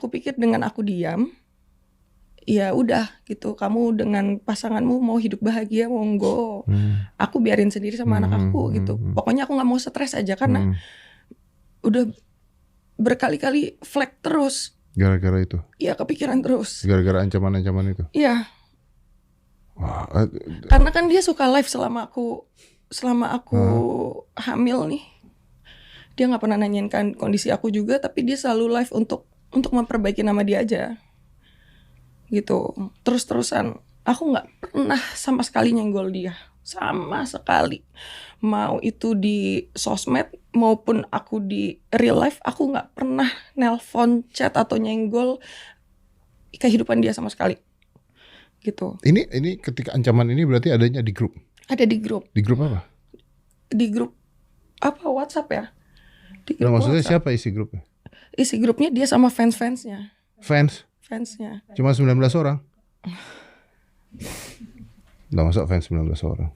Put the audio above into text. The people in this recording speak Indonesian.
Kupikir dengan aku diam, ya udah gitu. Kamu dengan pasanganmu mau hidup bahagia, monggo. Aku biarin sendiri sama anak aku gitu. Pokoknya aku nggak mau stres aja karena udah berkali-kali flag terus. Gara-gara itu? Iya, kepikiran terus. Gara-gara ancaman-ancaman itu? Iya. Wah, Karena kan dia suka live selama aku hamil nih. Dia nggak pernah nanyain kan kondisi aku juga, tapi dia selalu live untuk memperbaiki nama dia aja. Gitu. Terus-terusan. Aku nggak pernah sama sekali nyenggol dia. Sama sekali. Mau itu di sosmed maupun aku di real life, aku nggak pernah nelpon, chat atau nyenggol kehidupan dia sama sekali. Gitu. Ini ketika ancaman ini berarti adanya di grup? Ada di grup. Di grup apa? Di grup apa, WhatsApp ya? Di Nah, grup maksudnya WhatsApp. siapa isi grupnya? Isi grupnya dia sama fansnya. Fansnya? Cuma 19 orang? Nggak, masa fans 19 orang?